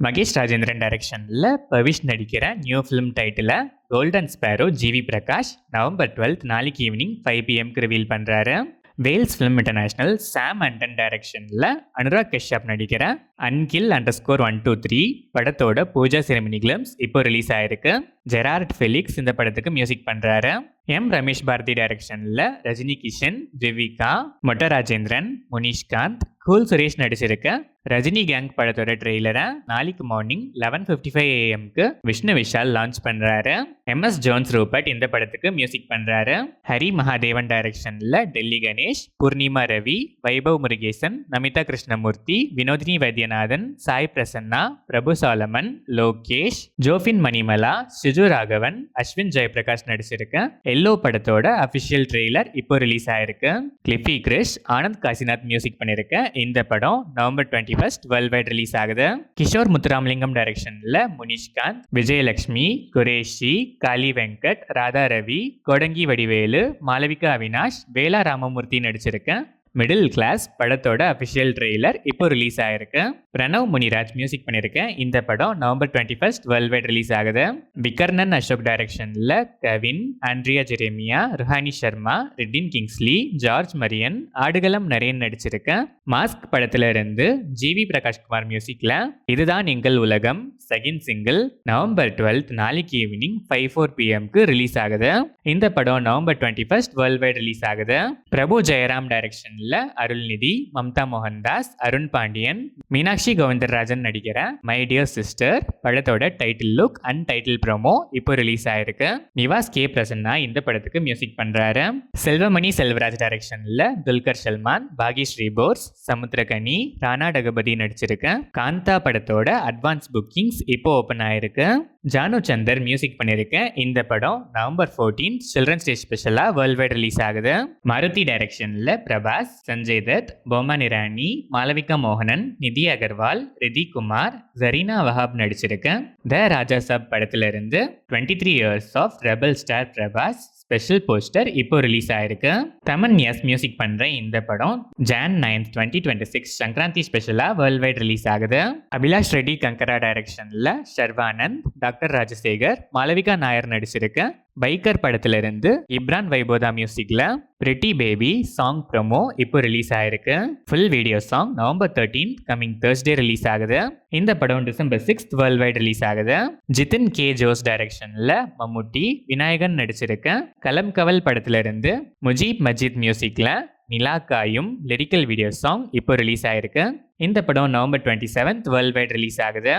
மகேஷ் ராஜேந்திரன் டைரக்ஷனில் பவிஷ் நடிக்கிற new film title golden sparrow GV Prakash November 12 நாளைக்கு ஈவினிங் 5 PM ரிவீல் பண்ணுறாரு. Vels film international Sam Anton டைரக்ஷனில் அனுராக் கஷ்யப் நடிக்கிற அன்கில் _123 படத்தோட பூஜா செரமனி கிளிம்ஸ் இப்போ ரிலீஸ் ஆயிருக்கு. ஜெரார்ட் ஃபெலிக்ஸ் இந்த படத்துக்கு மியூசிக் பண்ணுறாரு. எம் ரமேஷ் பாரதி டைரக்ஷனில் ரஜினி கிஷன், திவிகா, மொட்ட ராஜேந்திரன், முனிஷ்காந்த், கூல் சுரேஷ் நடிச்சிருக்க ரஜினி கேங் படத்தோட ட்ரெய்லரை நாளைக்கு morning 11:55 AM Vishnu Vishal launch பண்றாரு. MS ஜோன்ஸ் ரூபர்ட் இந்த படத்துக்கு மியூசிக் பண்றாரு. ஹரி மகாதேவன் டைரக்ஷன்ல டெல்லி கணேஷ், பூர்ணிமா ரவி, வைபவ் முருகேசன், நமிதா கிருஷ்ணமூர்த்தி, வினோதினி வைத்தியநாதன், சாய் பிரசன்னா, பிரபு சாலமன், லோகேஷ், ஜோஃபின் மணிமலா, சிஜு ராகவன், அஸ்வின் ஜெயபிரகாஷ் நடிச்சிருக்க எல்லோ படத்தோட அபிஷியல் ட்ரெய்லர் இப்போ ரிலீஸ் ஆயிருக்கு. கிளிஃபி கிரிஷ், ஆனந்த் காசிநாத் மியூசிக் பண்ணிருக்க இந்த படம் November 21 வேர்ல்ட் வைட் ரிலீஸ் ஆகுது. கிஷோர் முத்துராமலிங்கம் டைரக்ஷன்ல முனிஷ்காந்த், விஜயலட்சுமி, குரேஷி, காளி வெங்கட், ராதா ரவி, கோடங்கி வடிவேலு, மாளவிகா அவினாஷ், வேலா ராமமூர்த்தி நடிச்சிருக்க மிடில் கிளாஸ் படத்தோட அபிஷியல் ட்ரெய்லர் இப்போ ரிலீஸ் ஆயிருக்கு. பிரணவ் முனிராஜ் மியூசிக் பண்ணிருக்க இந்த படம் November 21 வேர்ல்ட் வைட் ரிலீஸ் ஆகுது. விகர்ணன் அசோக் டைரக்ஷன்ல கவின், ஆண்ட்ரியா ஜெரேமியா, ருஹானி சர்மா, ரிட்டின் கிங்ஸ்லி, ஜார்ஜ் மரியன், ஆடுகளம் நரேன் நடிச்சிருக்க மாஸ்க் படத்துல இருந்து ஜிவி பிரகாஷ்குமார் மியூசிக்ல இதுதான் எங்கள் உலகம் செகண்ட் சிங்கிள் November 12 நாளைக்கு ஈவினிங் 5:04 PM ரிலீஸ் ஆகுது. இந்த படம் November 21 வேர்ல்ட் வைட் ரிலீஸ் ஆகுது. பிரபு ஜெயராம் டைரக்ஷன் அருள்நிதி, மம்தா மோகன்தாஸ், அருண் பாண்டியன், மீனாட்சி கோவிந்தராஜன் நடிக்கிற மை டியர் சிஸ்டர் படத்தோட title look and title promo இப்போ ரிலீஸ் ஆயிருக்கு. நிவாஸ் கே பிரசன்னா இந்த படத்துக்கு மியூசிக் பண்றாரு. செல்வமணி செல்வராஜ் டைரக்ஷன்ல துல்கர் சல்மான், பாகிஸ்ரீ போர்ஸ், சமுத்திரகனி, ராணா டகபதி நடிச்சிருக்க காந்தா படத்தோட அட்வான்ஸ் புக்கிங்ஸ் இப்போ ஓபன் ஆயிருக்கு. ஜானு சந்தர் மியூசிக் பண்ணிருக்க இந்த படம் November 14 சில்ட்ரன்ஸ் டே ஸ்பெஷலா வேர்ல்ட் வைட் ரிலீஸ் ஆகுது. மாருதி டைரக்ஷன்ல பிரபாஸ், சஞ்சய் தத், போமன் இரானி, மாளவிகா மோகனன், நிதி அகர்வால், ரிதி குமார், ஜரீனா வஹாப் நடிச்சிருக்க த ராஜா சாப் படத்துல இருந்து 23 years of rebel star Prabhas special poster இப்போ ரிலீஸ் ஆயிருக்கு. தமன்யாஸ் மியூசிக் பண்ற இந்த படம் Jan 9, 2026 சங்கராந்தி ஸ்பெஷலா வேர்ல்ட் வைட் ரிலீஸ் ஆகுது. அபிலாஷ் ரெட்டி கங்கரா டைரக்ஷன்ல ஷர்வானந்த், டாக்டர் ராஜசேகர், மாளவிகா நாயர் நடிச்சிருக்க பைக்கர் படத்துல இருந்து இப்ரான் வைபோதா மியூசிக்ல பிரிட்டி பேபி சாங் ப்ரோமோ இப்போ ரிலீஸ் ஆயிருக்கு. Full video song November 13 coming Thursday release ஆகுது. இந்த படம் December 6 வேர்ல்ட் வைட் ரிலீஸ் ஆகுது. ஜிதின் கே ஜோஸ் டைரக்ஷன்ல மம்முட்டி, விநாயகன் நடிச்சிருக்க கலம் கவல் படத்துல இருந்து முஜீப் மஜித் மியூசிக்ல நிலாக்காயும் லிரிக்கல் வீடியோ சாங் இப்போ ரிலீஸ் ஆயிருக்கு. இந்த படம் November 27 வேர்ல்ட் வைட் ரிலீஸ் ஆகுது.